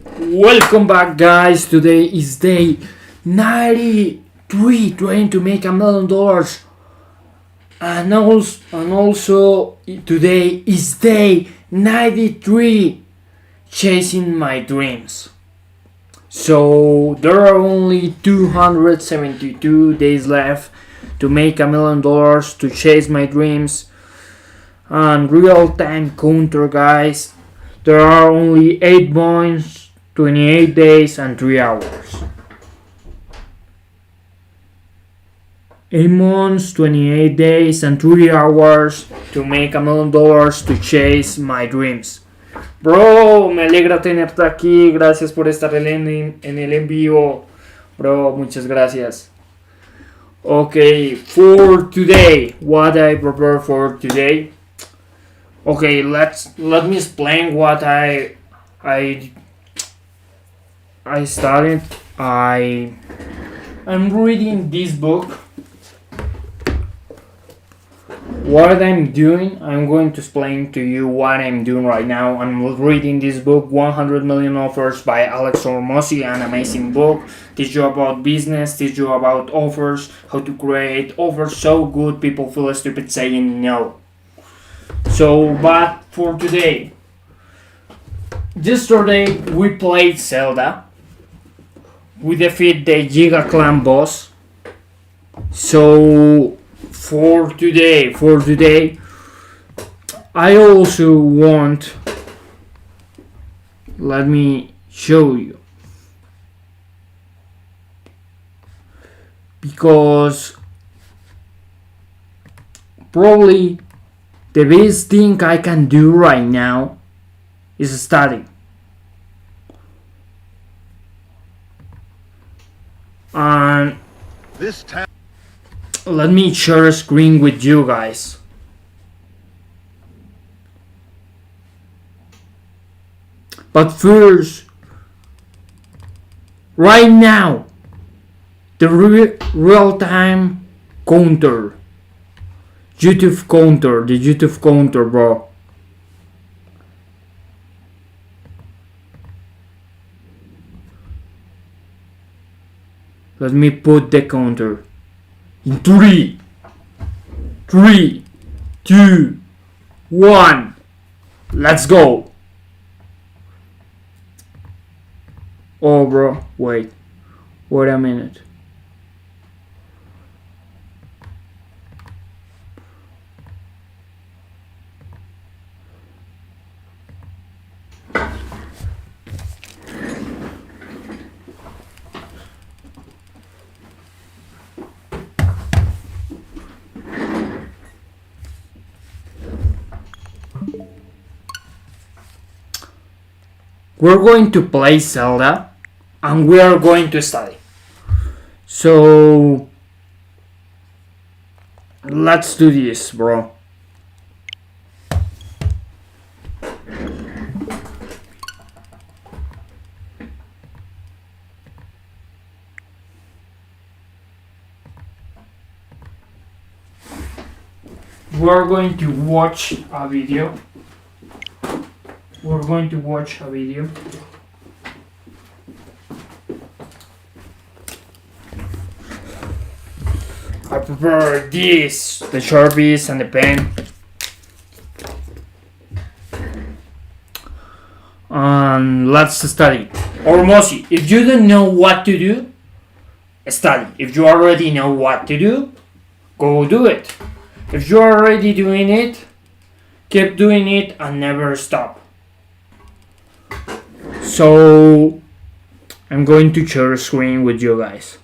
Welcome back, guys. Today is day 93, trying to make $1 million. And also today is day 93, chasing my dreams. So there are only 272 days left to make $1 million, to chase my dreams. And real time counter, guys. There are only 8 months, 28 days, and 3 hours. 8 months, 28 days, and 3 hours to make $1 million, to chase my dreams. Bro, me alegra tenerte aquí. Gracias por estar en el en vivo. Bro, muchas gracias. Okay, for today, what I prepared for today. Okay, let me explain what I started. I'm reading this book. What I'm doing, I'm going to explain to you what I'm doing right now. I'm reading this book, 100 Million Offers by Alex Hormozi, an amazing book. Teach you about business, teach you about offers, how to create offers so good people feel stupid saying no. So, but for today, yesterday we played Zelda. We defeat the Giga Clan boss. So for today, I also want. Let me show you, because probably the best thing I can do right now is studying. And let me share a screen with you guys. But first, right now, the real-time counter. The YouTube counter, bro. Let me put the counter in 3, 2, 1. Let's go. Oh, bro, wait a minute. We're going to play Zelda and we are going to study. So let's do this, bro. We're going to watch a video. I prepared this, the Sharpies and the pen. And let's study. Hormozi, if you don't know what to do, study. If you already know what to do, go do it. If you're already doing it, keep doing it and never stop. So I'm going to share a screen with you guys.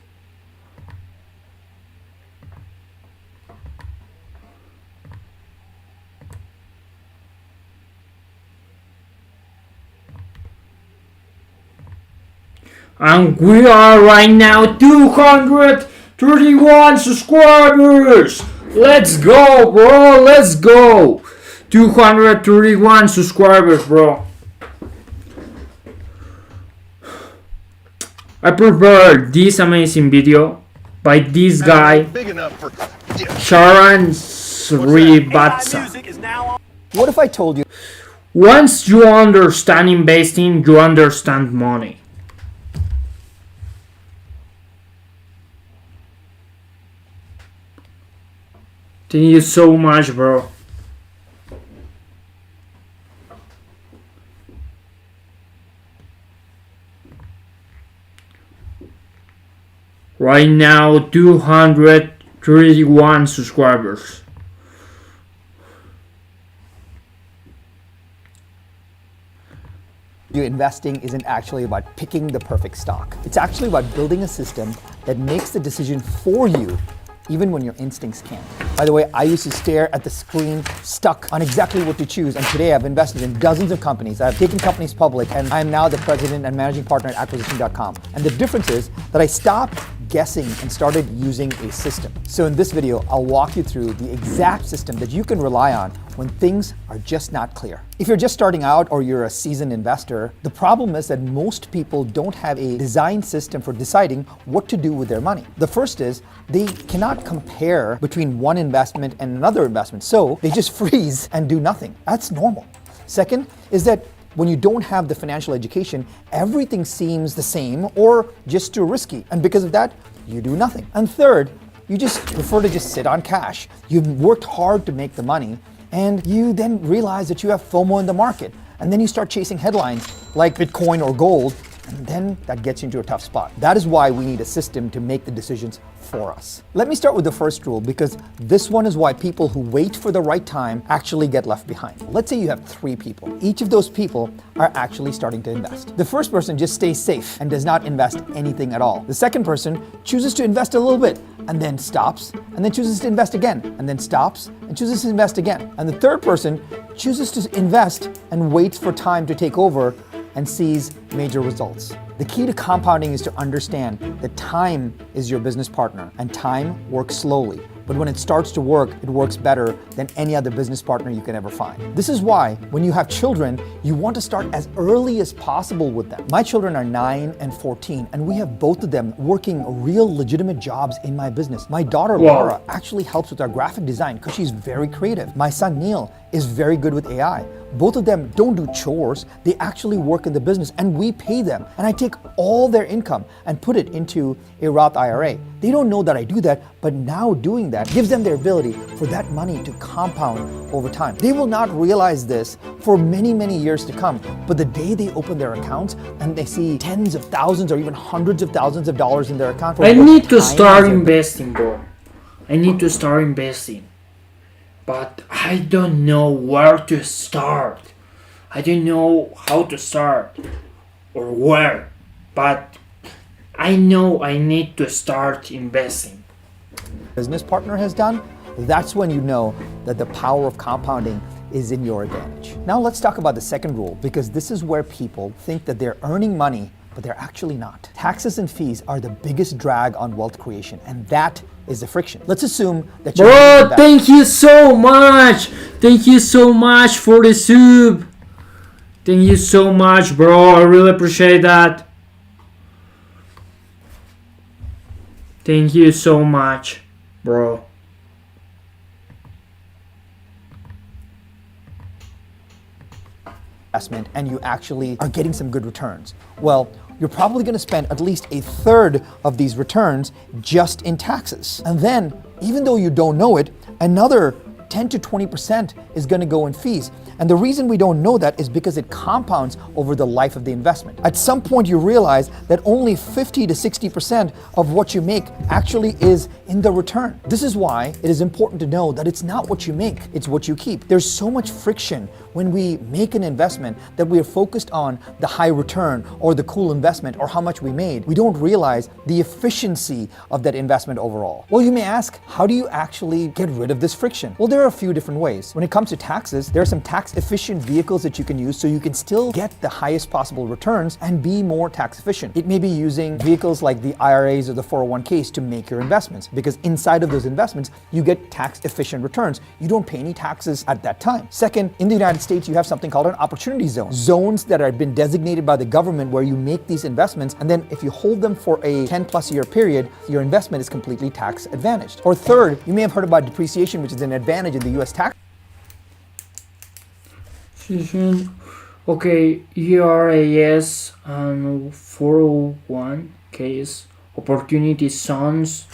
And we are right now 231 subscribers. Let's go, bro. Let's go. 231 subscribers, bro. I prepared this amazing video by this guy, Sharan Srivatsa. What if I told you? Once you understand investing, you understand money. Thank you so much, bro. Right now, 231 subscribers. Investing isn't actually about picking the perfect stock. It's actually about building a system that makes the decision for you even when your instincts can't. By the way, I used to stare at the screen stuck on exactly what to choose, and today I've invested in dozens of companies. I've taken companies public, and I am now the president and managing partner at Acquisition.com. And the difference is that I stopped guessing and started using a system. So in this video, I'll walk you through the exact system that you can rely on when things are just not clear. If you're just starting out or you're a seasoned investor, the problem is that most people don't have a design system for deciding what to do with their money. The first is they cannot compare between one investment and another investment, so they just freeze and do nothing. That's normal. Second is that when you don't have the financial education, everything seems the same or just too risky, and because of that, you do nothing. And third, you just prefer to just sit on cash. You've worked hard to make the money, and you then realize that you have FOMO in the market. And then you start chasing headlines like Bitcoin or gold, and then that gets you into a tough spot. That is why we need a system to make the decisions for us. Let me start with the first rule, because this one is why people who wait for the right time actually get left behind. Let's say you have 3 people. Each of those people are actually starting to invest. The first person just stays safe and does not invest anything at all. The second person chooses to invest a little bit and then stops, and then chooses to invest again, and then stops, and chooses to invest again. And the third person chooses to invest and waits for time to take over and sees major results. The key to compounding is to understand that time is your business partner, and time works slowly. But when it starts to work, it works better than any other business partner you can ever find. This is why when you have children, you want to start as early as possible with them. My children are 9 and 14, and we have both of them working real legitimate jobs in my business. My daughter, Laura, actually helps with our graphic design because she's very creative. My son, Neil, is very good with AI. Both of them don't do chores, they actually work in the business, and we pay them. And I take all their income and put it into a Roth IRA. They don't know that I do that, but now doing that gives them their ability for that money to compound over time. They will not realize this for many, many years to come, but the day they open their accounts and they see tens of thousands or even hundreds of thousands of dollars in their account. I need to start investing, bro. I need to start investing. But I don't know where to start. I don't know how to start or where. But I know I need to start investing. Business partner has done, that's when you know that the power of compounding is in your advantage. Now let's talk about the second rule, because this is where people think that they're earning money, but they're actually not. Taxes and fees are the biggest drag on wealth creation, and that is the friction. Let's assume that you're— Bro, thank you so much. Thank you so much for the sub. Thank you so much, bro. I really appreciate that. Thank you so much, bro. Investment, and you actually are getting some good returns. Well, you're probably going to spend at least a third of these returns just in taxes. And then, even though you don't know it, another 10 to 20% is going to go in fees. And the reason we don't know that is because it compounds over the life of the investment. At some point you realize that only 50 to 60% of what you make actually is in the return. This is why it is important to know that it's not what you make, it's what you keep. There's so much friction when we make an investment that we are focused on the high return or the cool investment or how much we made. We don't realize the efficiency of that investment overall. Well, you may ask, how do you actually get rid of this friction? Well, there are a few different ways. When it comes to taxes, there are some tax efficient vehicles that you can use so you can still get the highest possible returns and be more tax efficient. It may be using vehicles like the IRAs or the 401ks to make your investments, because inside of those investments, you get tax efficient returns. You don't pay any taxes at that time. Second, in the United States, you have something called an opportunity zone. Zones that have been designated by the government where you make these investments, and then if you hold them for a 10+ year period, your investment is completely tax advantaged. Or third, you may have heard about depreciation, which is an advantage in the US tax. Okay, ERAS and 401 case opportunity zones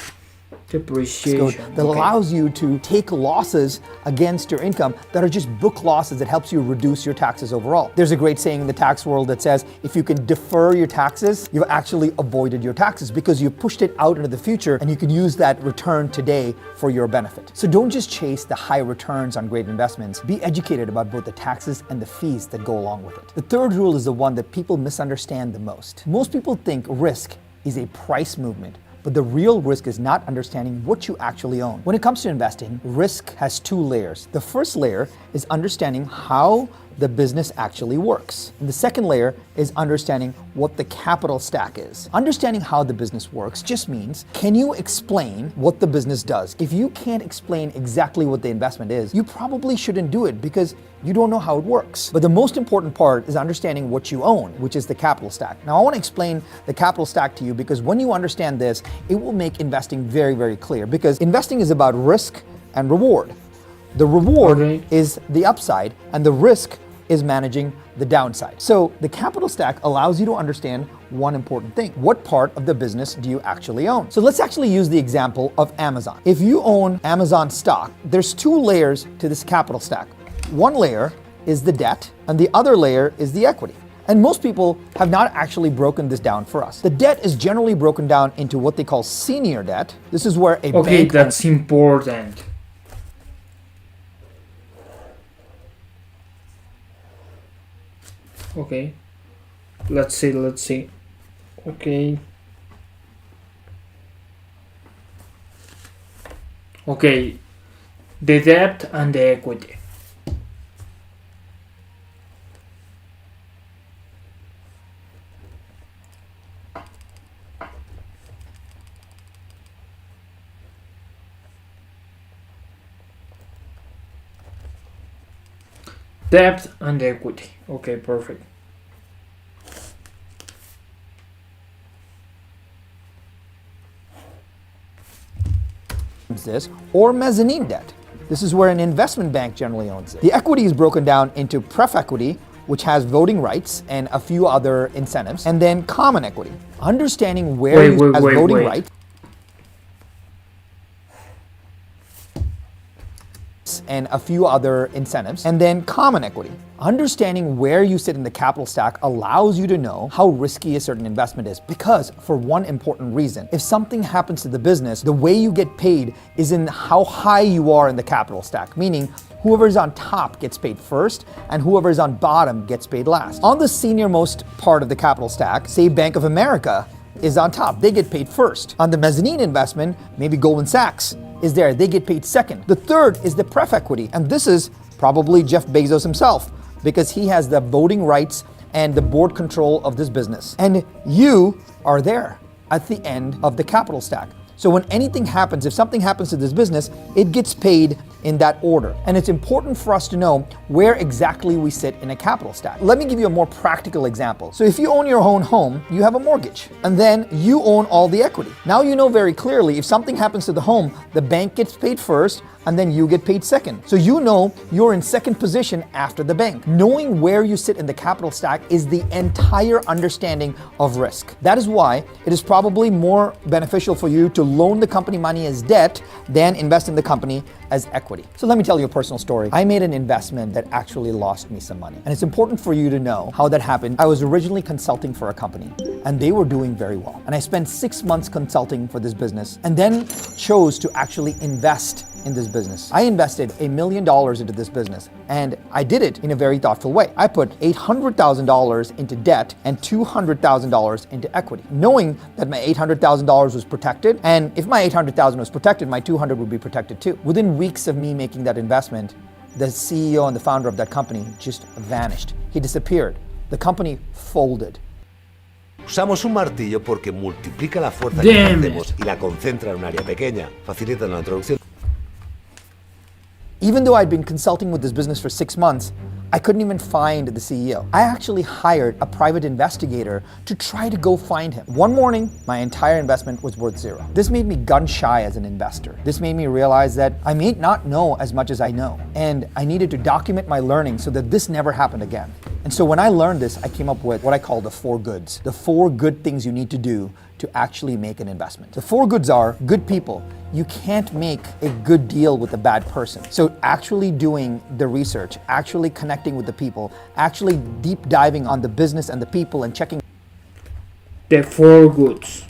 depreciation. That allows you to take losses against your income that are just book losses that helps you reduce your taxes overall. There's a great saying in the tax world that says if you can defer your taxes, you've actually avoided your taxes because you pushed it out into the future and you can use that return today for your benefit. So don't just chase the high returns on great investments. Be educated about both the taxes and the fees that go along with it. The third rule is the one that people misunderstand the most. Most people think risk is a price movement, but the real risk is not understanding what you actually own. When it comes to investing, risk has two layers. The first layer is understanding how the business actually works. And the second layer is understanding what the capital stack is. Understanding how the business works just means, can you explain what the business does? If you can't explain exactly what the investment is, you probably shouldn't do it because you don't know how it works. But the most important part is understanding what you own, which is the capital stack. Now I want to explain the capital stack to you because when you understand this, it will make investing very, very clear because investing is about risk and reward. The reward is the upside and the risk is managing the downside. So the capital stack allows you to understand one important thing. What part of the business do you actually own? So let's actually use the example of Amazon. If you own Amazon stock, there's two layers to this capital stack. One layer is the debt and the other layer is the equity. And most people have not actually broken this down for us. The debt is generally broken down into what they call senior debt. This is where a Okay, bank that's important. Okay, let's see. Okay, the debt and the equity. Debt and equity. Okay, perfect. this, or mezzanine debt. This is where an investment bank generally owns it. The equity is broken down into pref equity, which has voting rights and a few other incentives, and then common equity. Understanding where you has voting rights and a few other incentives, and then common equity. Understanding where you sit in the capital stack allows you to know how risky a certain investment is, because for one important reason, if something happens to the business, the way you get paid is in how high you are in the capital stack, meaning whoever's on top gets paid first and whoever's on bottom gets paid last. On the senior most part of the capital stack, say Bank of America is on top, they get paid first. On the mezzanine investment, maybe Goldman Sachs is there, they get paid second. The third is the pref equity, and this is probably Jeff Bezos himself, because he has the voting rights and the board control of this business. And you are there at the end of the capital stack. So when anything happens, if something happens to this business, it gets paid in that order. And it's important for us to know where exactly we sit in a capital stack. Let me give you a more practical example. So if you own your own home, you have a mortgage, and then you own all the equity. Now you know very clearly if something happens to the home, the bank gets paid first, and then you get paid second. So you know you're in second position after the bank. Knowing where you sit in the capital stack is the entire understanding of risk. That is why it is probably more beneficial for you to loan the company money as debt than invest in the company as equity. So let me tell you a personal story. I made an investment that actually lost me some money. And it's important for you to know how that happened. I was originally consulting for a company and they were doing very well. And I spent 6 months consulting for this business and then chose to actually invest in this business. I invested $1 million into this business, and I did it in a very thoughtful way. I put $800,000 into debt and $200,000 into equity, knowing that my $800,000 was protected, and if my $800,000 was protected, my $200,000 would be protected too. Within weeks of me making that investment, the CEO and the founder of that company just vanished. He disappeared. The company folded. Usamos un martillo porque multiplica la fuerza que hacemos y la concentra en un área pequeña, facilita la introducción. Even though I'd been consulting with this business for 6 months, I couldn't even find the CEO. I actually hired a private investigator to try to go find him. One morning, my entire investment was worth zero. This made me gun shy as an investor. This made me realize that I may not know as much as I know, and I needed to document my learning so that this never happened again. And so when I learned this, I came up with what I call the 4 goods. The 4 good things you need to do to actually make an investment. The 4 goods are good people. You can't make a good deal with a bad person. So actually doing the research, actually connecting with the people, actually deep diving on the business and the people and checking The 4 goods.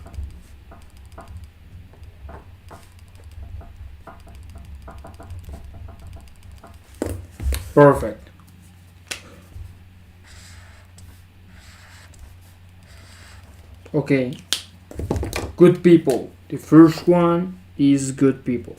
Perfect. Okay. Good people. The first one is good people.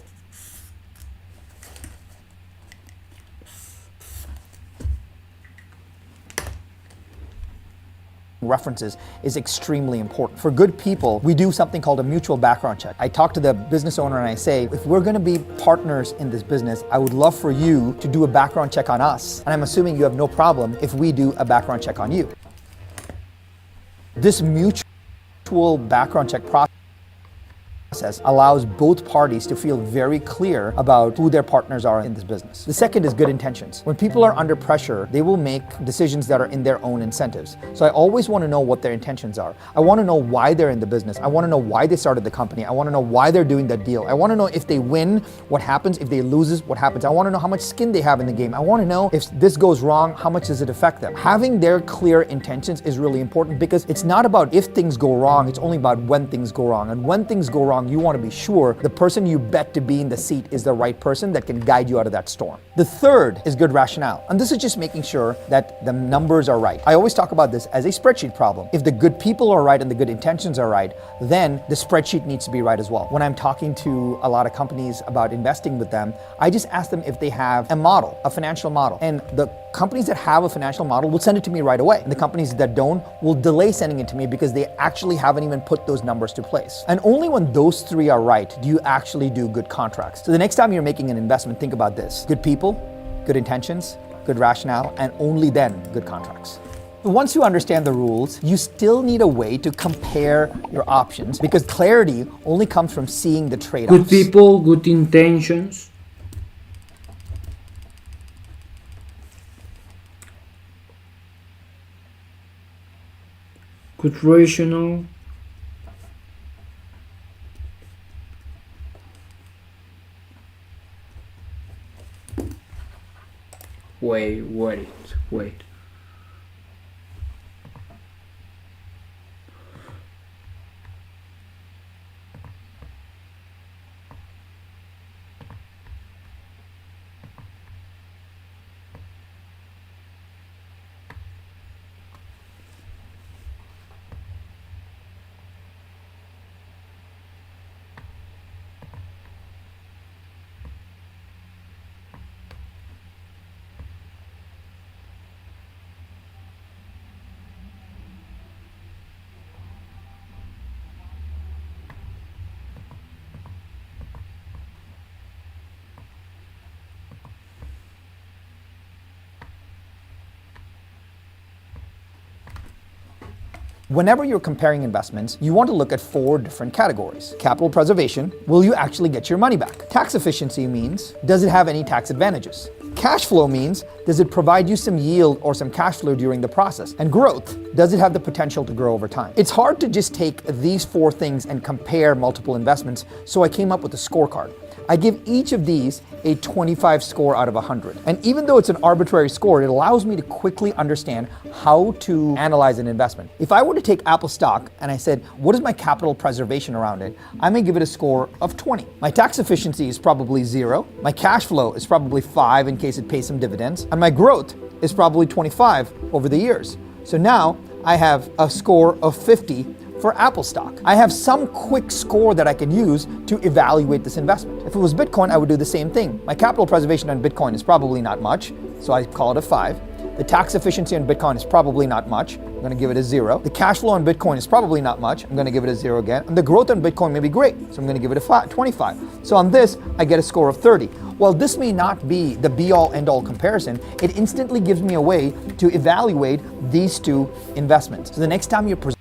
references is extremely important. For good people, we do something called a mutual background check. I talk to the business owner and I say, if we're going to be partners in this business, I would love for you to do a background check on us. And I'm assuming you have no problem if we do a background check on you. This mutual background check process allows both parties to feel very clear about who their partners are in this business. The second is good intentions. When people are under pressure, they will make decisions that are in their own incentives. So I always want to know what their intentions are. I want to know why they're in the business. I want to know why they started the company. I want to know why they're doing that deal. I want to know if they win, what happens. If they lose, what happens. I want to know how much skin they have in the game. I want to know if this goes wrong, how much does it affect them? Having their clear intentions is really important because it's not about if things go wrong, it's only about when things go wrong. And when things go wrong, you want to be sure the person you bet to be in the seat is the right person that can guide you out of that storm. The third is good rationale. And this is just making sure that the numbers are right. I always talk about this as a spreadsheet problem. If the good people are right and the good intentions are right, then the spreadsheet needs to be right as well. When I'm talking to a lot of companies about investing with them, I just ask them if they have a model, a financial model. And the companies that have a financial model will send it to me right away. And the companies that don't will delay sending it to me because they actually haven't even put those numbers to place. And only when those three are right do you actually do good contracts. So the next time you're making an investment, think about this. Good people, good intentions, good rationale, and only then good contracts. Once you understand the rules, you still need a way to compare your options because clarity only comes from seeing the trade-offs. Good people, good intentions. Good rational. Wait. Whenever you're comparing investments, you want to look at 4 different categories. Capital preservation, will you actually get your money back? Tax efficiency means, does it have any tax advantages? Cash flow means, does it provide you some yield or some cash flow during the process? And growth, does it have the potential to grow over time? It's hard to just take these 4 things and compare multiple investments, so I came up with a scorecard. I give each of these a 25 score out of 100. And even though it's an arbitrary score, it allows me to quickly understand how to analyze an investment. If I were to take Apple stock and I said, what is my capital preservation around it? I may give it a score of 20. My tax efficiency is probably 0. My cash flow is probably 5 in case it pays some dividends. And my growth is probably 25 over the years. So now I have a score of 50 for Apple stock. I have some quick score that I can use to evaluate this investment. If it was Bitcoin, I would do the same thing. My capital preservation on Bitcoin is probably not much, so I call it a 5. The tax efficiency on Bitcoin is probably not much. I'm going to give it a 0. The cash flow on Bitcoin is probably not much. I'm going to give it a 0 again. And the growth on Bitcoin may be great. So I'm going to give it a 25. So on this, I get a score of 30. While this may not be the be-all, end-all comparison, it instantly gives me a way to evaluate these two investments. So the next time you're presented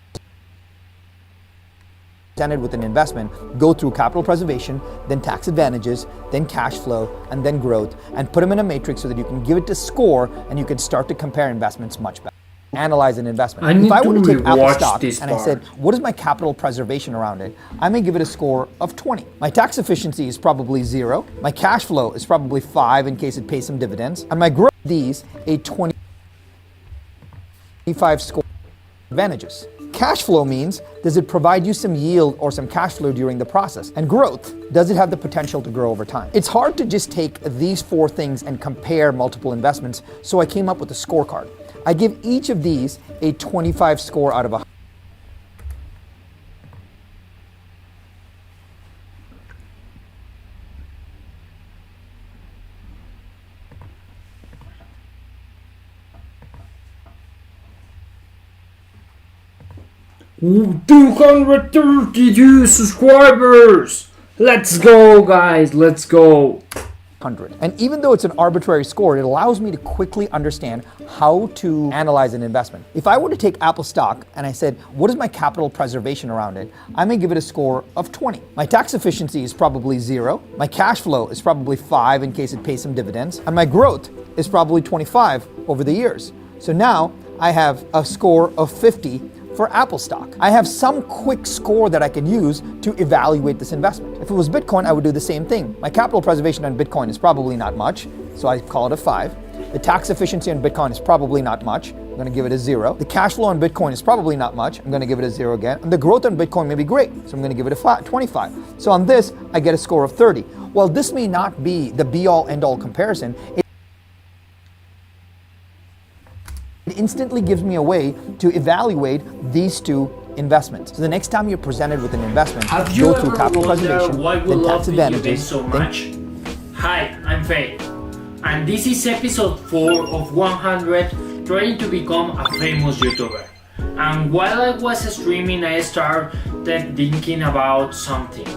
with an investment, go through capital preservation, then tax advantages, then cash flow, and then growth, and put them in a matrix so that you can give it a score and you can start to compare investments much better. Analyze an investment. If I were to take Apple stock and I said, what is my capital preservation around it? I may give it a score of 20. My tax efficiency is probably 0. My cash flow is probably 5 in case it pays some dividends. And my growth, these, a 25 score. Advantages. Cash flow means, does it provide you some yield or some cash flow during the process? And growth, does it have the potential to grow over time? It's hard to just take these 4 things and compare multiple investments, so I came up with a scorecard. I give each of these a 25 score out of 100. Ooh, 232 subscribers! Let's go, guys, let's go. And even though it's an arbitrary score, it allows me to quickly understand how to analyze an investment. If I were to take Apple stock and I said, what is my capital preservation around it? I may give it a score of 20. My tax efficiency is probably 0. My cash flow is probably 5 in case it pays some dividends. And my growth is probably 25 over the years. So now I have a score of 50 for Apple stock. I have some quick score that I can use to evaluate this investment. If it was Bitcoin, I would do the same thing. My capital preservation on Bitcoin is probably not much, so I call it a 5. The tax efficiency on Bitcoin is probably not much. I'm going to give it a 0. The cash flow on Bitcoin is probably not much. I'm going to give it a 0 again. And the growth on Bitcoin may be great, so I'm going to give it a 25. So on this, I get a score of 30. While this may not be the be-all, end-all comparison, it instantly gives me a way to evaluate these two investments. So the next time you're presented with an investment, go through capital preservation, then tax advantages. So much? Hi, I'm Faye, and this is episode 4 of 100, trying to become a famous YouTuber. And while I was streaming, I started thinking about something.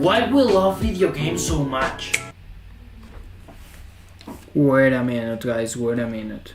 Why we love video games so much? Wait a minute, guys, wait a minute.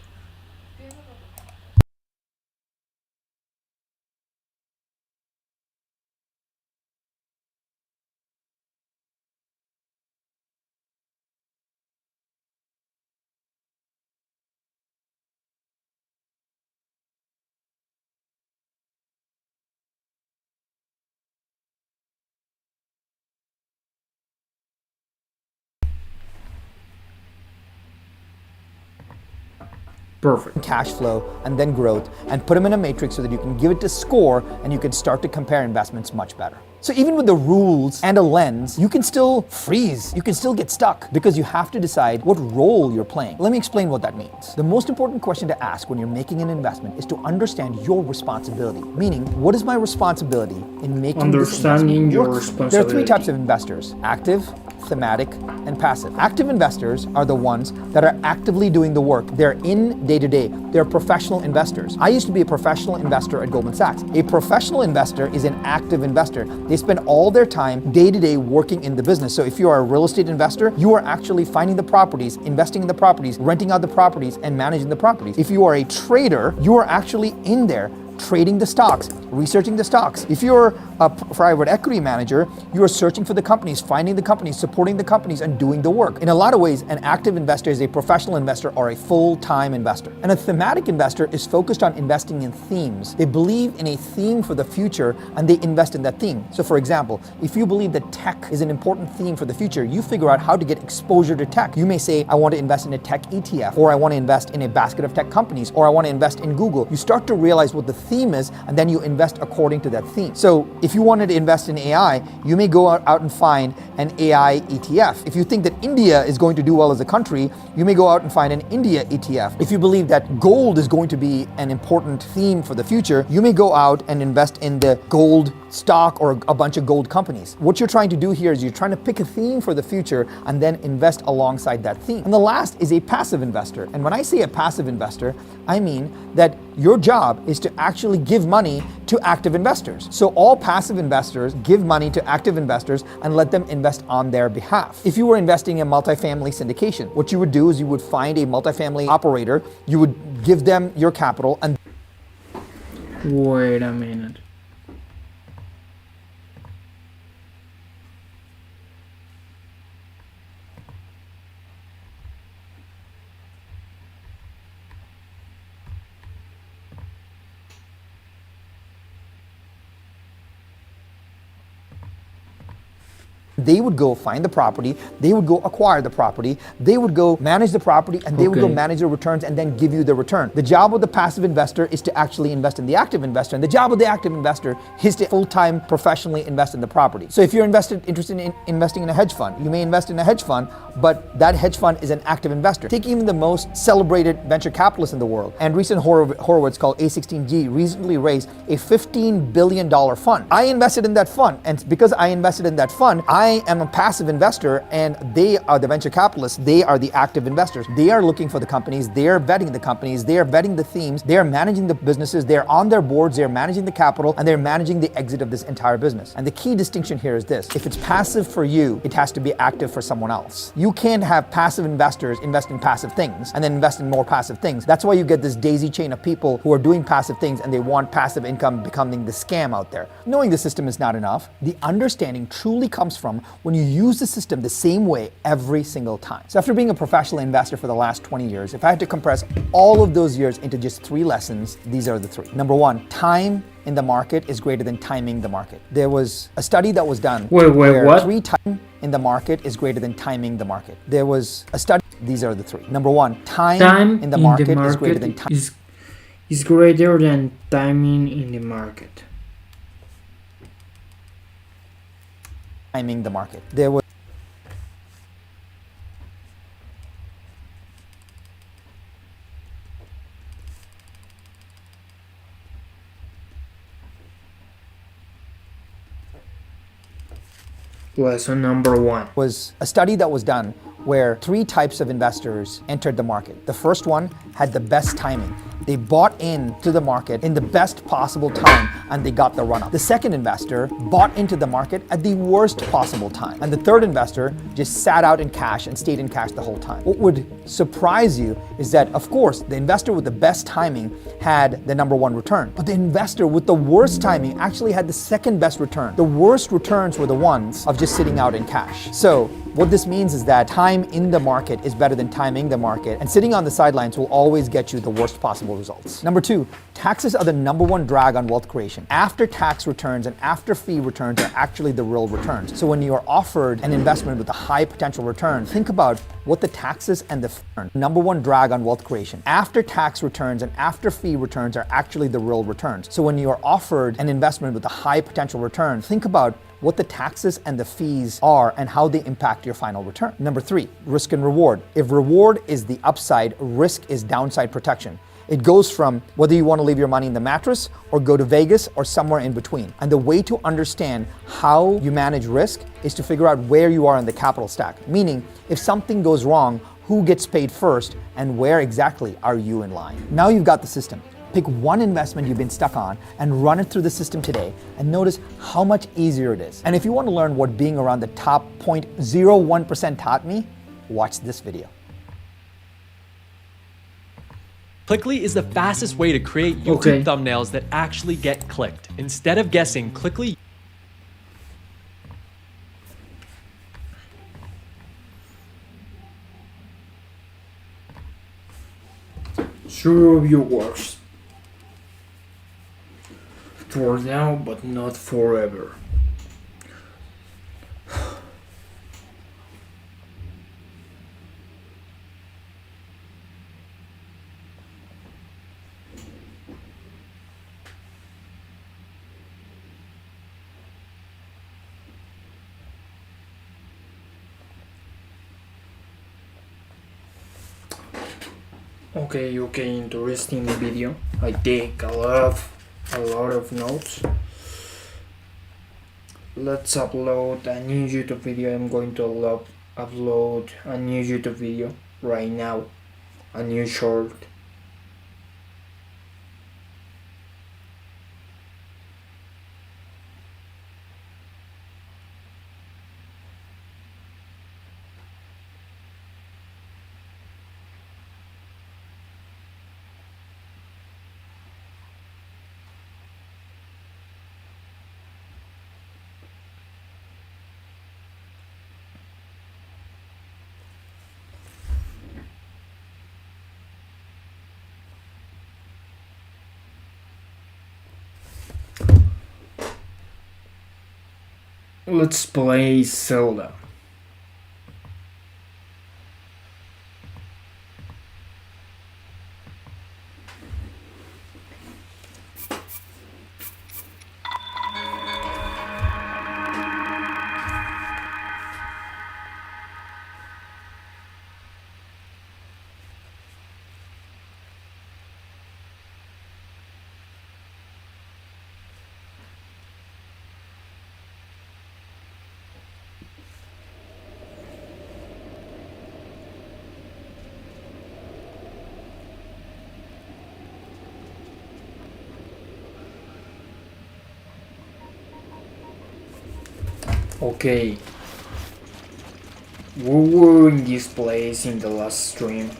Perfect. Cash flow and then growth, and put them in a matrix so that you can give it a score and you can start to compare investments much better. So even with the rules and a lens, you can still freeze. You can still get stuck because you have to decide what role you're playing. Let me explain what that means. The most important question to ask when you're making an investment is to understand your responsibility. Meaning, what is my responsibility in making this investment your work? responsibility. There are 3 types of investors: active, thematic, and passive. Active investors are the ones that are actively doing the work. They're in day-to-day. They're professional investors. I used to be a professional investor at Goldman Sachs. A professional investor is an active investor. They spend all their time day-to-day working in the business. So if you are a real estate investor, you are actually finding the properties, investing in the properties, renting out the properties, and managing the properties. If you are a trader, you are actually in there trading the stocks, researching the stocks. If you're a private equity manager, you are searching for the companies, finding the companies, supporting the companies, and doing the work. In a lot of ways, an active investor is a professional investor or a full-time investor. And a thematic investor is focused on investing in themes. They believe in a theme for the future and they invest in that theme. So for example, if you believe that tech is an important theme for the future, you figure out how to get exposure to tech. You may say, I want to invest in a tech ETF, or I want to invest in a basket of tech companies, or I want to invest in Google. You start to realize what the theme is, and then you invest according to that theme. So if you wanted to invest in AI, you may go out and find an AI ETF. If you think that India is going to do well as a country, you may go out and find an India ETF. If you believe that gold is going to be an important theme for the future, you may go out and invest in the gold stock or a bunch of gold companies. What you're trying to do here is you're trying to pick a theme for the future and then invest alongside that theme. And the last is a passive investor. And when I say a passive investor, I mean that your job is to actually give money to active investors. So all passive investors give money to active investors and let them invest on their behalf. If you were investing in multifamily syndication, what you would do is you would find a multifamily operator, you would give them your capital and Wait a minute. they would go find the property, they would go acquire the property, they would go manage the property, and they would go manage the returns and then give you the return. The job of the passive investor is to actually invest in the active investor, and the job of the active investor is to full-time professionally invest in the property. So if you're interested in investing in a hedge fund, you may invest in a hedge fund, but that hedge fund is an active investor. Take even the most celebrated venture capitalists in the world. Andreessen Horowitz, called A16Z, recently raised a $15 billion fund. I invested in that fund, and because I invested in that fund, I am a passive investor, and they are the venture capitalists. They are the active investors. They are looking for the companies, they are vetting the companies, they are vetting the themes, they are managing the businesses, they're on their boards, they're managing the capital, and they're managing the exit of this entire business. And the key distinction here is this: if it's passive for you, it has to be active for someone else. You can't have passive investors invest in passive things and then invest in more passive things. That's why you get this daisy chain of people who are doing passive things and they want passive income becoming the scam out there. Knowing the system is not enough. The understanding truly comes from when you use the system the same way every single time. So after being a professional investor for the last 20 years, if I had to compress all of those years into just 3 lessons, these are the 3. Number 1, time in the market is greater than timing the market. There was a study that was done where what? 3 time in the market is greater than timing the market. There was a study, these are the 3. Number 1, time in the market is greater than time. Is greater than timing in the market. Timing the market. There was Lesson number 1 was a study that was done where 3 types of investors entered the market. The first one had the best timing. They bought into the market in the best possible time and they got the run up. The second investor bought into the market at the worst possible time. And the third investor just sat out in cash and stayed in cash the whole time. What would surprise you is that, of course, the investor with the best timing had the number 1 return, but the investor with the worst timing actually had the second best return. The worst returns were the ones of just sitting out in cash. So what this means is that time in the market is better than timing the market, and sitting on the sidelines will always get you the worst possible results. Number 2, taxes are the number 1 drag on wealth creation. After tax returns and after fee returns are actually the real returns. So when you are offered an investment with a high potential return, think about what the taxes and the number 1 drag on wealth creation. After tax returns and after fee returns are actually the real returns. So when you are offered an investment with a high potential return, think about what the taxes and the fees are and how they impact your final return. Number 3, risk and reward. If reward is the upside, risk is downside protection. It goes from whether you want to leave your money in the mattress or go to Vegas or somewhere in between. And the way to understand how you manage risk is to figure out where you are in the capital stack. Meaning, if something goes wrong, who gets paid first and where exactly are you in line? Now you've got the system. Pick one investment you've been stuck on and run it through the system today and notice how much easier it is. And if you want to learn what being around the top 0.01% taught me, watch this video. Clickly is the fastest way to create YouTube thumbnails that actually get clicked. Instead of guessing, Clickly Sure, viewers. For now, but not forever. Okay, interesting video. I take a lot of notes. Let's upload a new YouTube video. I'm going to upload a new YouTube video right now. A new short. Let's play Zelda. Okay. We were in this place in the last stream.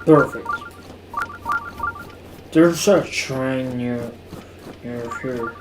Perfect. There's a shrine near here.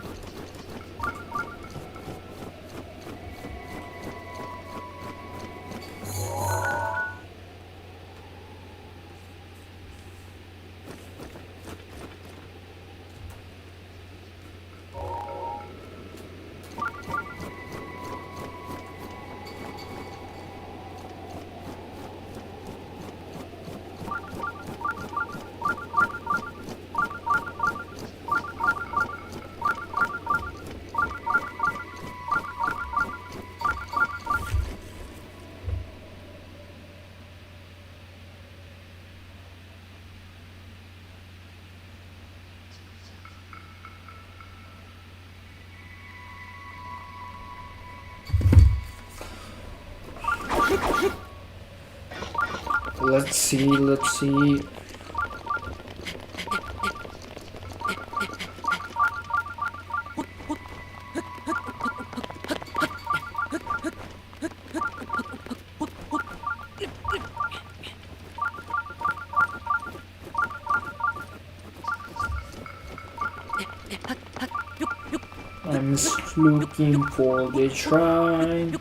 Let's see. I'm looking for the shrine.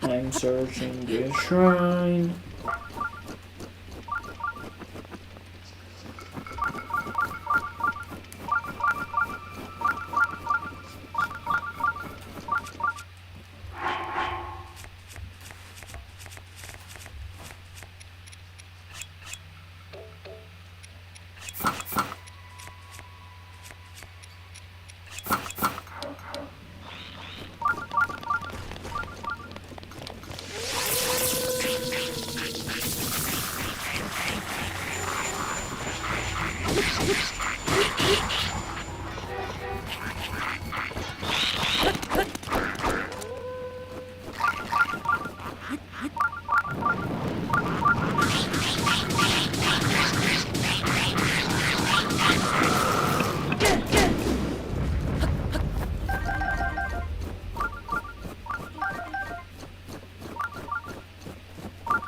I'm searching the shrine.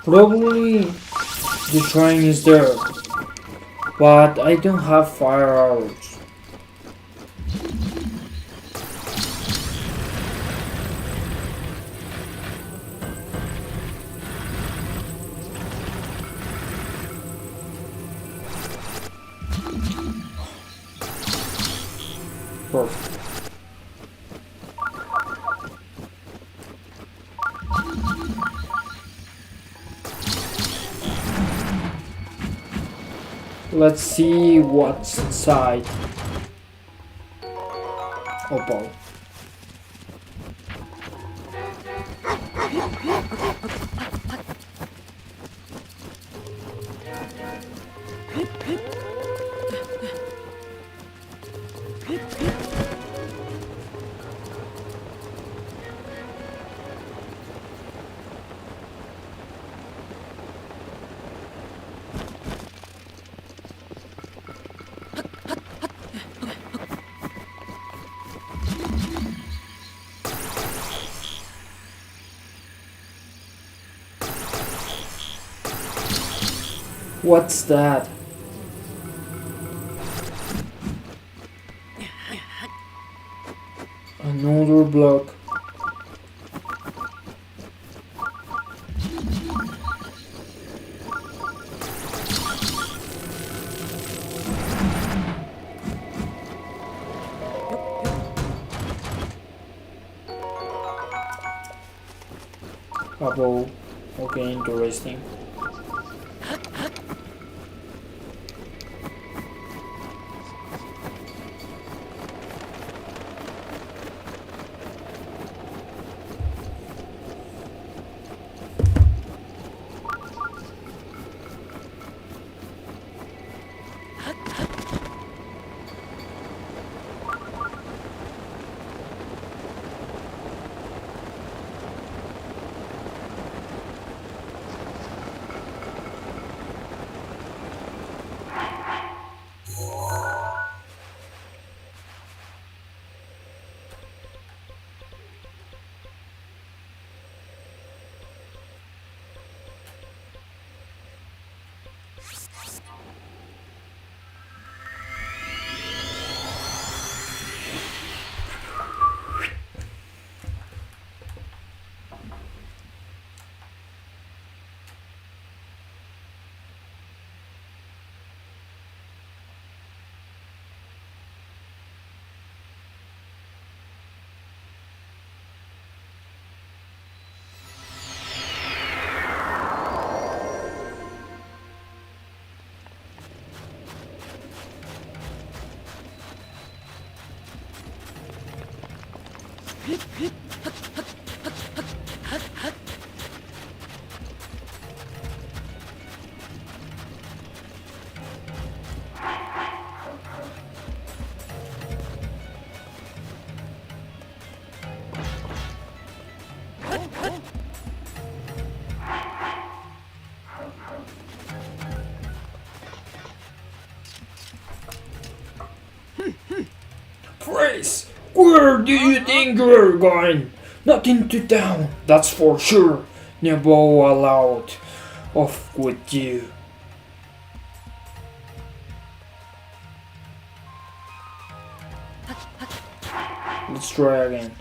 Probably the shrine is there, but I don't have fire arrows. Perfect. Let's see what's inside. Opal. What's that? Another block. A bow. Okay, interesting. Grace, where do you think you're going? Not into town, that's for sure. Never allowed off with you. Let's try again.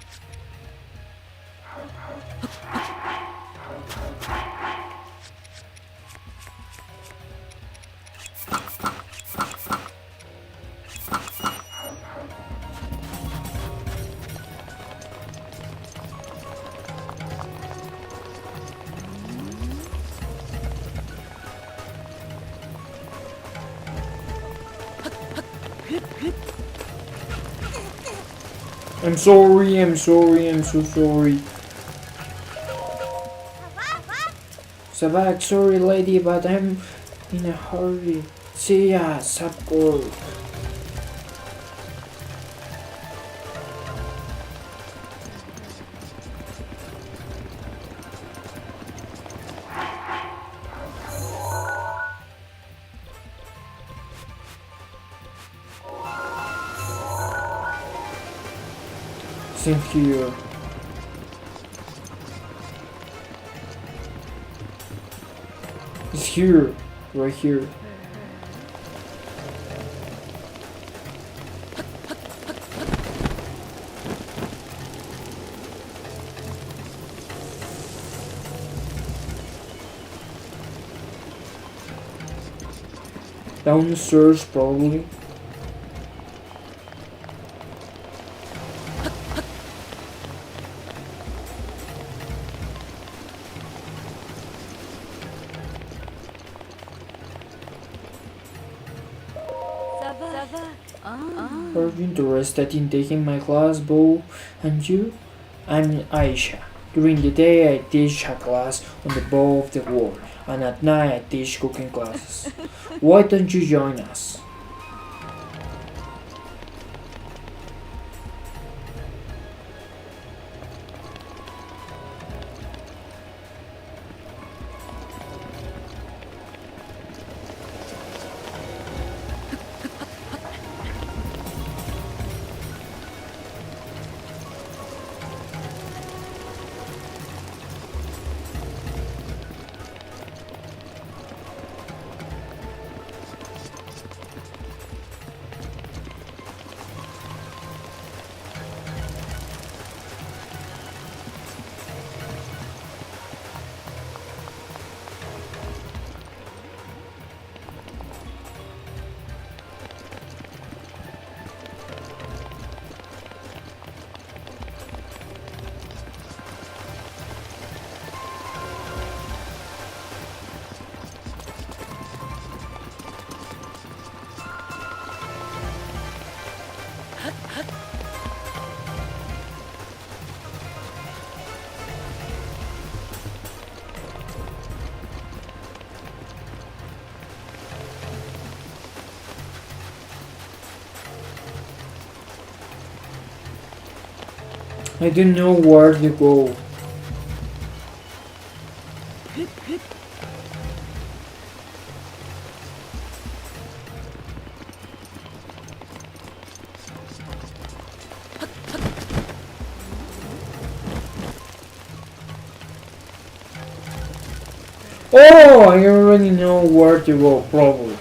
I'm sorry, I'm so sorry. Sabak, sorry lady, but I'm in a hurry. See ya, Sapkor. Same here. It's here, right here. Downstairs, probably. Are you interested in taking my class, Bo? And you? I'm Aisha. During the day I teach a class on the bow of the war, and at night I teach cooking classes. Why don't you join us? I don't know where to go. Oh, I already know where to go, probably.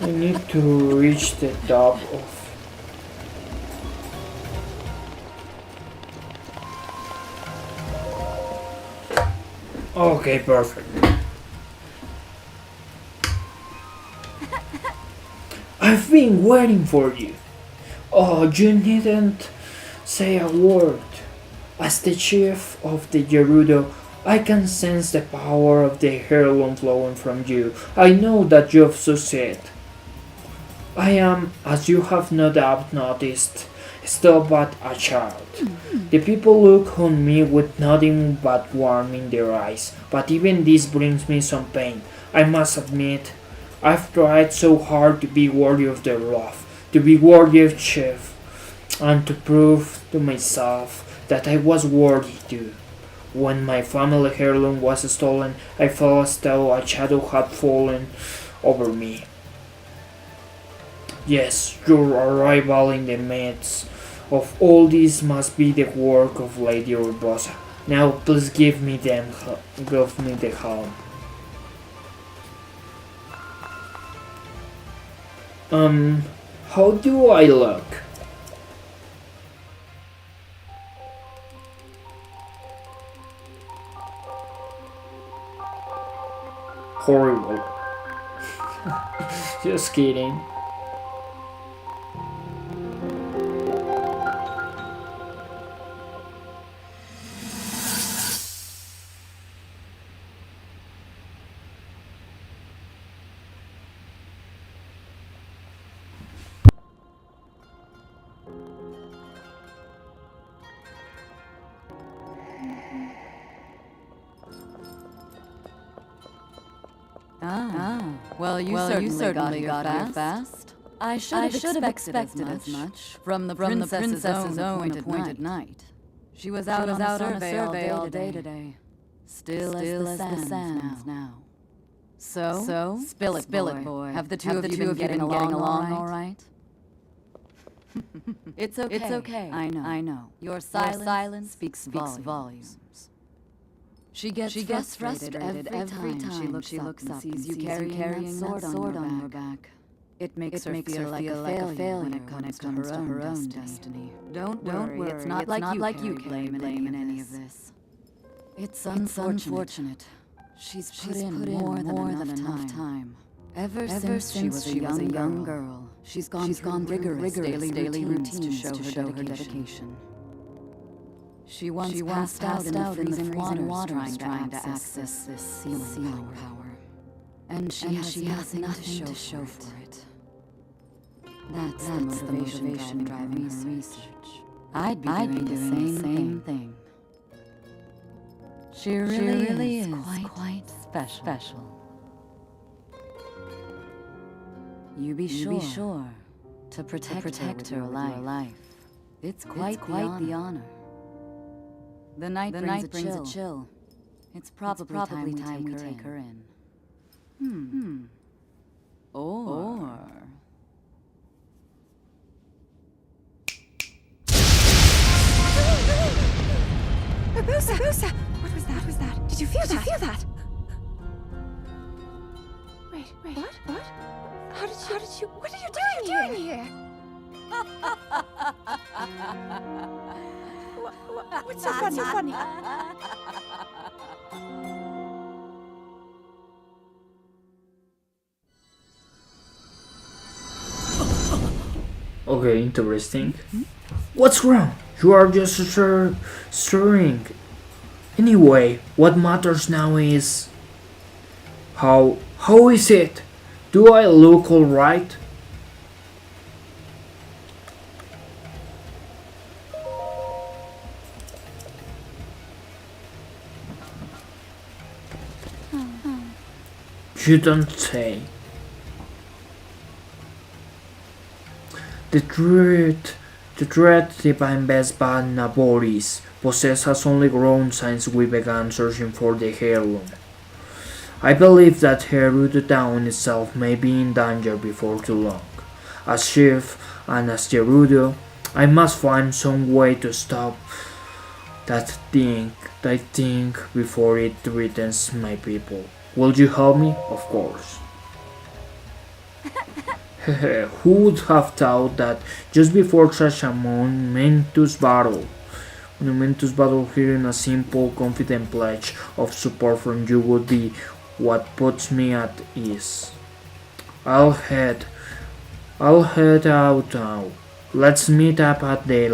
I need to reach the top of... Okay, perfect. I've been waiting for you. Oh, you needn't say a word. As the chief of the Gerudo, I can sense the power of the heirloom flowing from you. I know that you've succeeded. I am, as you have no doubt noticed, still but a child. The people look on me with nothing but warmth in their eyes, but even this brings me some pain. I must admit, I've tried so hard to be worthy of their love, to be worthy of Chief, and to prove to myself that I was worthy too. When my family heirloom was stolen, I felt as though a shadow had fallen over me. Yes, your arrival in the midst of all this must be the work of Lady Urbosa. Now please give me the helm. How do I look? horrible. Just kidding. Well, you certainly got here fast. I should have expected as much from the princess's own appointed night. She was out on a survey all day today. Still as the sands now. So, spill it, boy. Have the two of you been getting along all right? It's okay. I know. Your silence speaks volumes. She gets frustrated every time she looks up and sees you carrying that sword on your back. It makes her feel like a failure when it comes to her own destiny. Don't worry, it's not like you blame in any of this. It's unfortunate. She's put in more than enough time. Ever since she was a young girl, she's gone through rigorous daily routines to show her dedication. She once passed out in the freezing waters trying to access this sealing power. And she has nothing to show for it. That's the motivation driving her research. I'd be doing the same thing. She really is quite special. You be sure to protect her life. It's quite the honor. The night brings a chill. It's probably time we take her in. Or... Barbossa! What was that? Did you feel that? Wait, what? How did you... What are you doing here? What's so funny? Okay, interesting. What's wrong? You are just stirring. Anyway, what matters now is... How is it? Do I look alright? You don't say. The dread divine Vespa Naboris possess has only grown since we began searching for the heirloom. I believe that Gerudo Town itself may be in danger before too long. As chief and as Gerudo, I must find some way to stop that thing before it threatens my people. Will you help me? Of course. Who would have thought that just before such a momentous battle hearing a simple, confident pledge of support from you would be what puts me at ease. I'll head out now. Let's meet up at the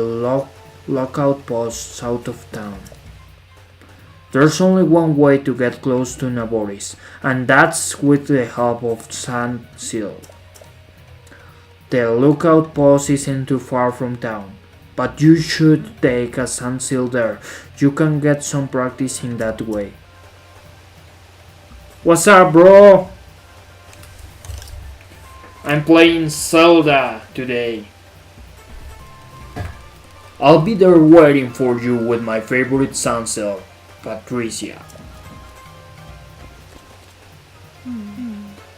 lookout post south of town. There's only one way to get close to Naboris, and that's with the help of Sandseal. The lookout post isn't too far from town, but you should take a Sandseal there. You can get some practice in that way. What's up, bro? I'm playing Zelda today. I'll be there waiting for you with my favorite Sandseal, Patricia.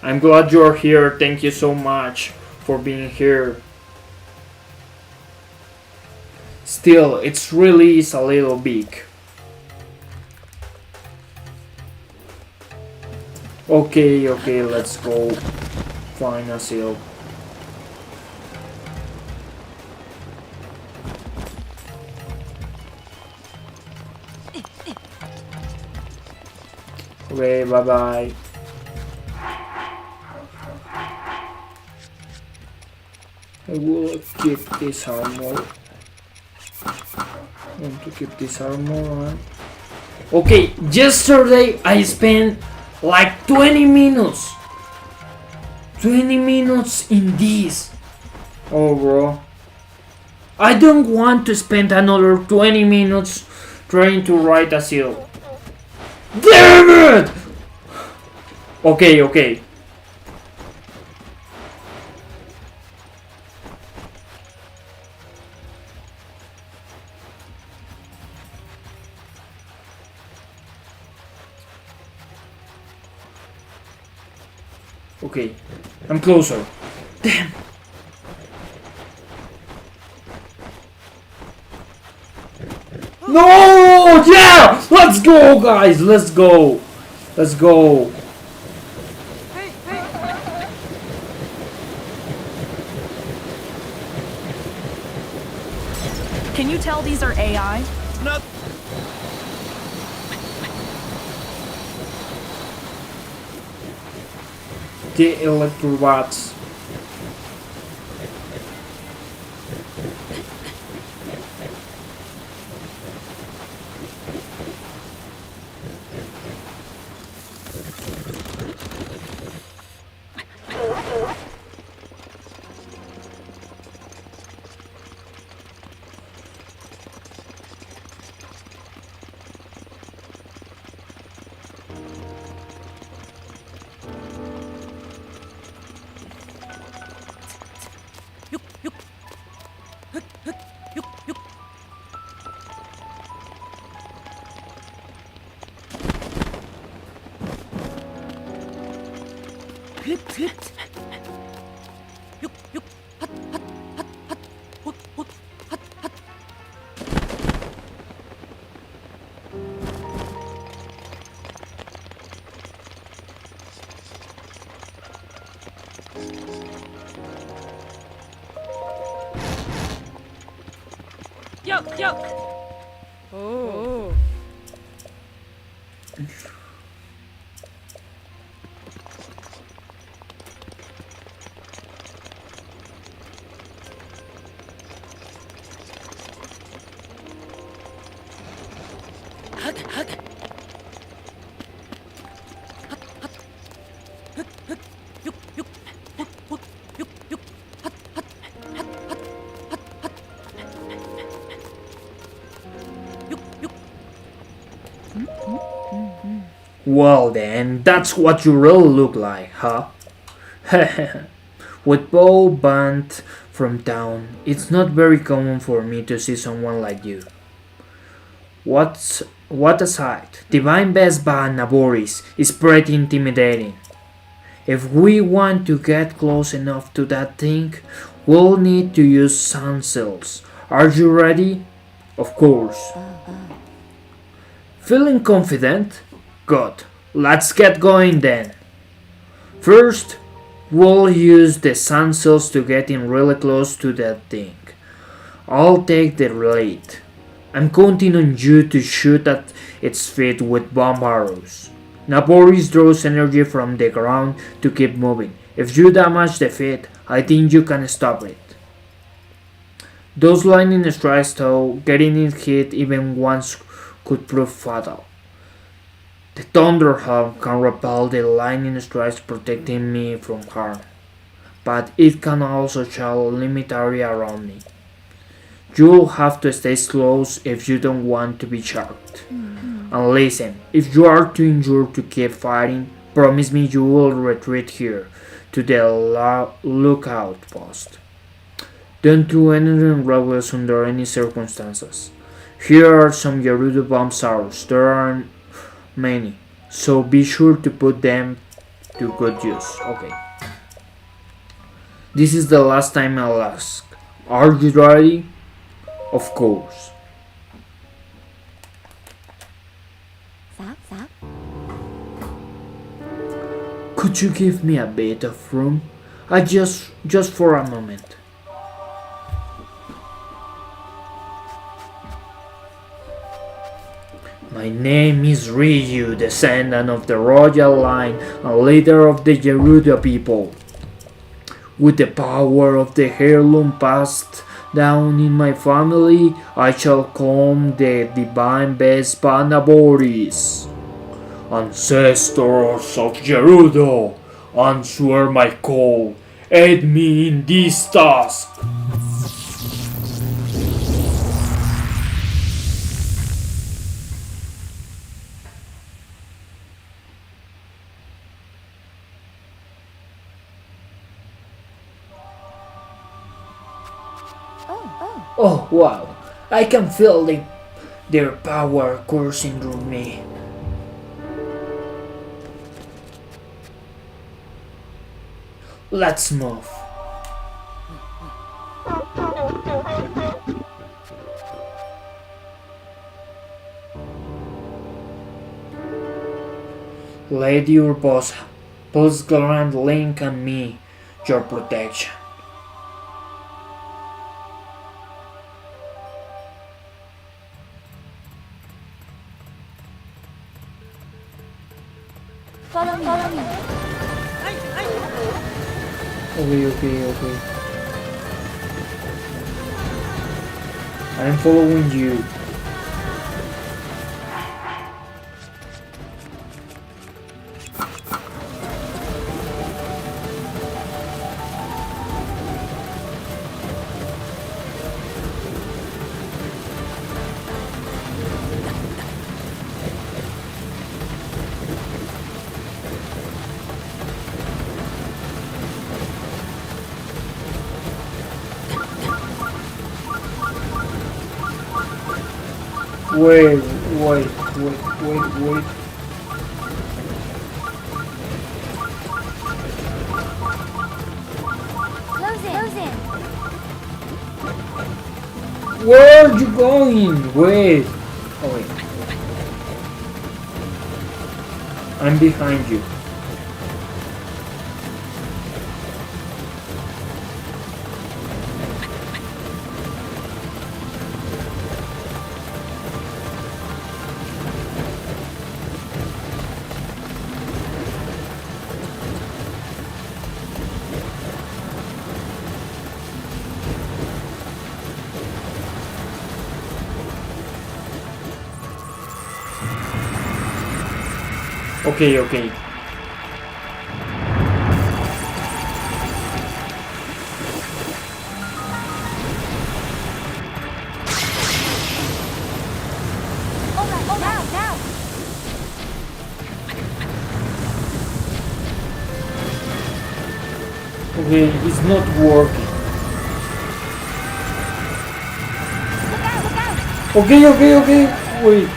I'm glad you're here. Thank you so much for being here. Still, it's really is a little big. Okay, let's go find a seal. Okay, bye bye. I will keep this armor. I want to keep this armor. Okay, yesterday I spent like 20 minutes. 20 minutes in this. Oh, bro. I don't want to spend another 20 minutes trying to write a seal. Damn it! Okay, okay. Okay, I'm closer. Damn. No! Yeah! Let's go, guys! Let's go! Let's go! Can you tell these are AI? The Electrobots. Oh. Well then, that's what you really look like, huh? With Bo banned from town, it's not very common for me to see someone like you. What a sight. Divine Best by Naboris is pretty intimidating. If we want to get close enough to that thing, we'll need to use sun cells. Are you ready? Of course. Feeling confident? Good. Let's get going then. First, we'll use the sun cells to get in really close to that thing. I'll take the lead. I'm counting on you to shoot at its feet with bomb arrows. Naboris draws energy from the ground to keep moving. If you damage the feet, I think you can stop it. Those lightning strikes though, getting it hit even once could prove fatal. The Thunder Helm can repel the lightning strikes, protecting me from harm, but it can also shell limit area around me. You'll have to stay close if you don't want to be shocked. And listen, if you are too injured to keep fighting, promise me you will retreat here to the lookout post. Don't do anything reckless under any circumstances. Here are some Gerudo bomb arrows. There are many, so be sure to put them to good use. Okay. This is the last time I'll ask. Are you ready? Of course. Could you give me a bit of room? Just for a moment. My name is Ryu, descendant of the royal line and leader of the Gerudo people. With the power of the heirloom passed down in my family, I shall calm the divine Vespa Naboris. Ancestors of Gerudo, answer my call. Aid me in this task. Oh wow, I can feel their power coursing through me. Let's move. Let your boss pulse Grand Link on me, your protection. Follow me. Okay. I'm following you. Wait. Close in. Where are you going? Wait. Oh wait. I'm behind you. Okay. Now. Okay, it's not working. Look out. Okay. Wait.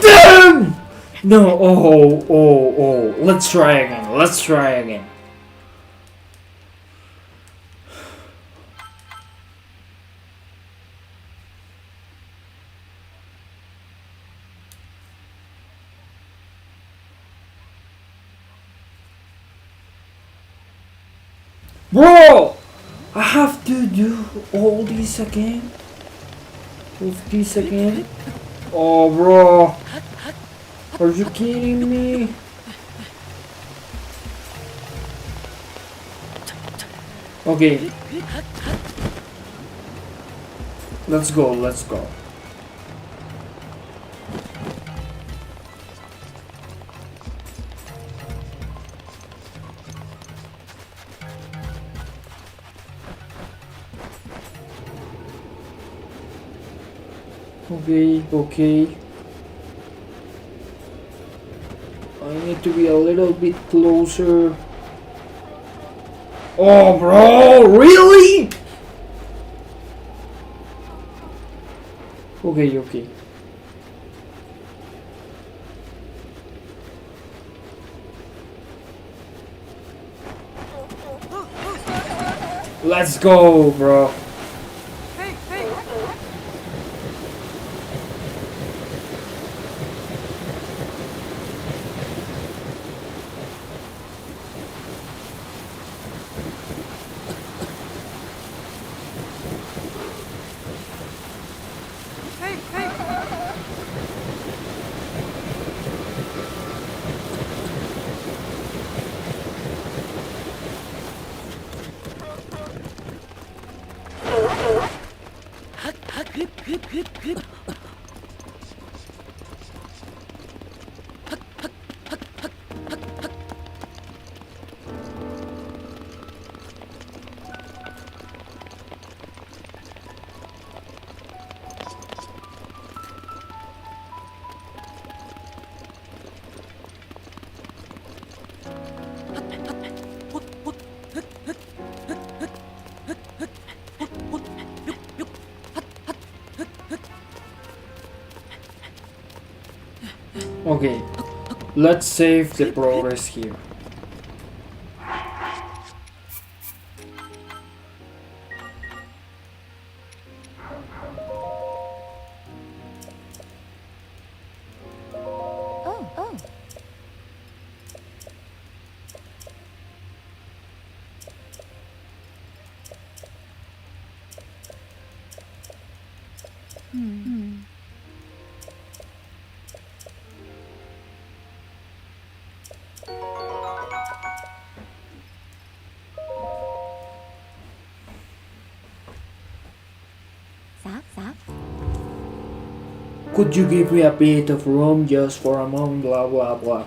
Damn! No, oh. Let's try again. Bro! I have to do all this again? Oh, bro. Are you kidding me? Okay. Let's go. Okay. I need to be a little bit closer. Oh, bro, really? Okay. Let's go, bro. Okay, let's save the progress here. Oh. Zap. Could you give me a bit of room just for a moment, blah blah blah.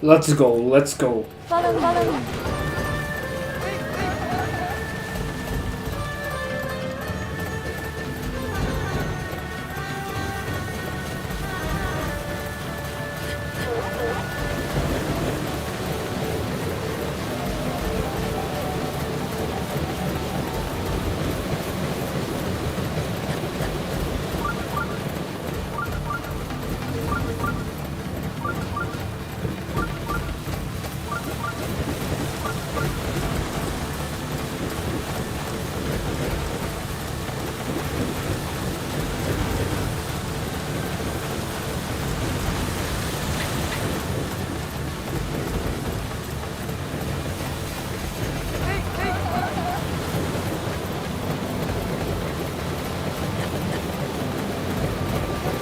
Let's go. Follow me.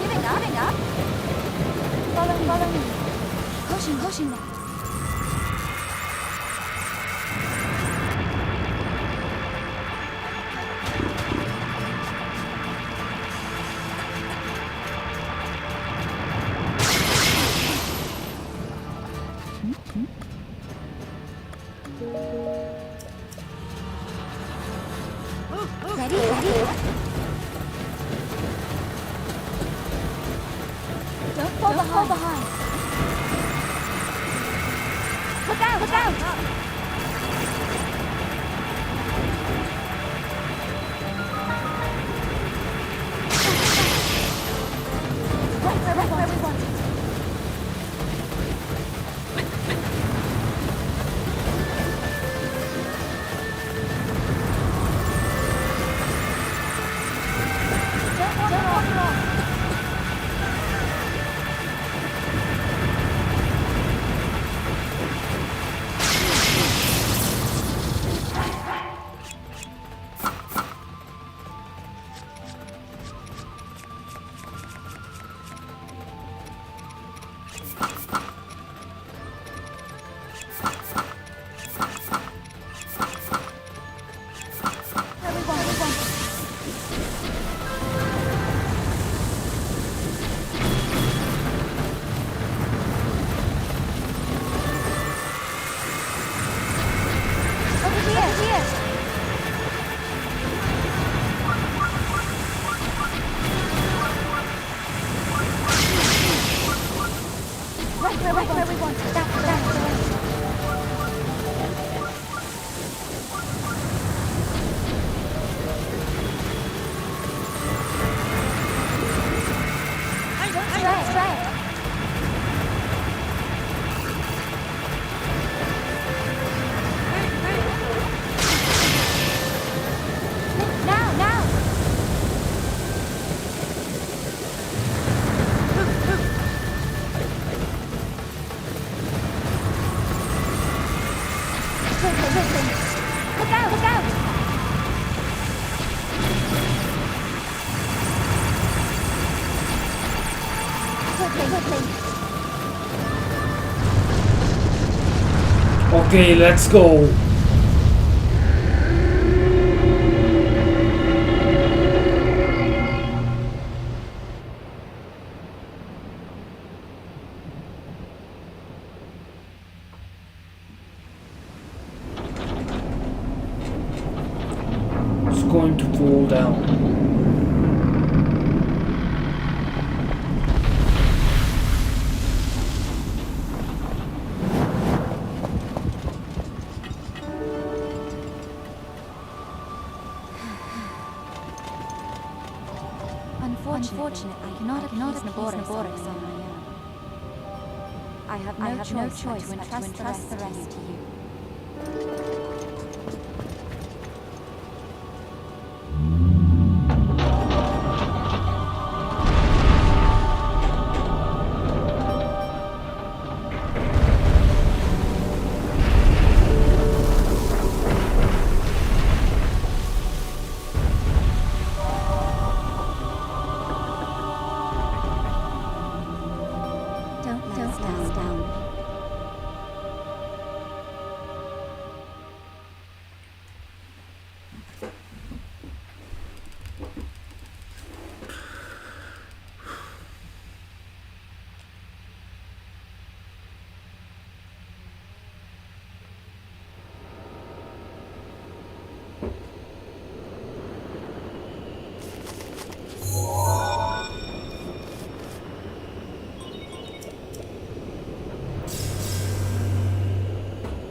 Giving up? Follow me. Pushing. Ready? Don't fall behind. Look out! Right where we want it. Don't walk along. Over here. where we want. That's the way. Right. Now. Quickly. Look out. Quickly. Okay, let's go. It's going to fall down. Unfortunately, I cannot appease Naboris on my own. I have no choice but to entrust the rest to you. Don't last down.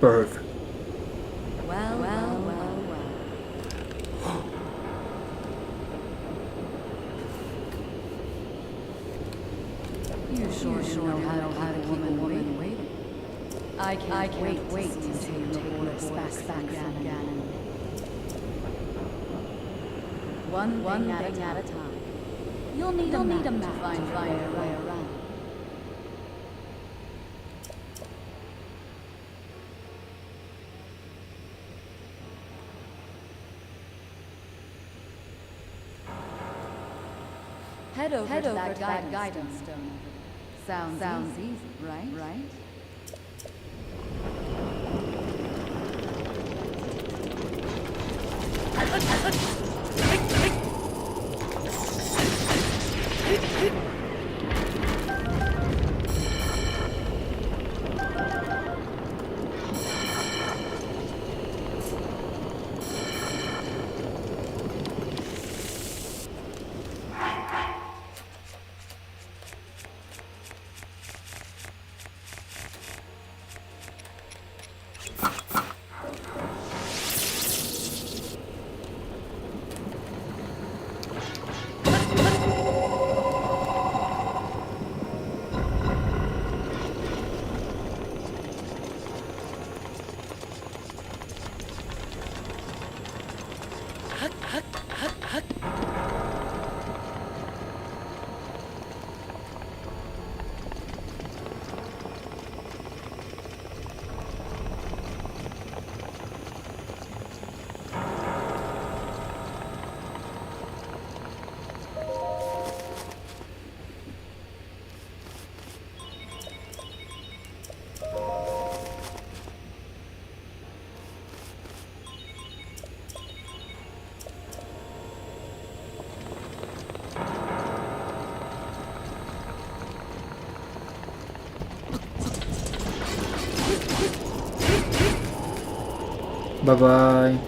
Perfect. Well. You sure know how to keep a woman waiting. I can't wait to see you take Naboris back from Ganon. One thing at a time. You'll need a map to find your way around. Head over to that guidance stone. Sounds easy, right? Bye-bye.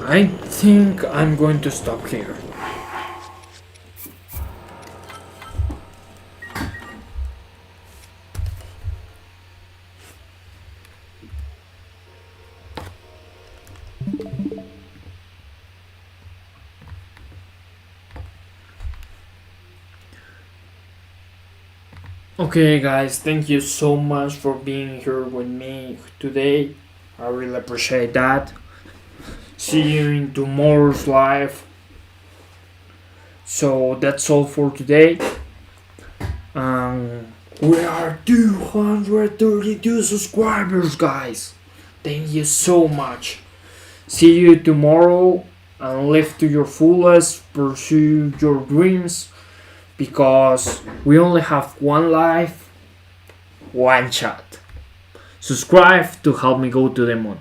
I think I'm going to stop here. Okay guys, thank you so much for being here with me today. I really appreciate that. See you in tomorrow's live. So that's all for today. We are 232 subscribers, guys. Thank you so much. See you tomorrow and live to your fullest. Pursue your dreams because we only have one life, one shot. Subscribe to help me go to the moon.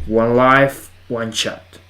One life, one shot.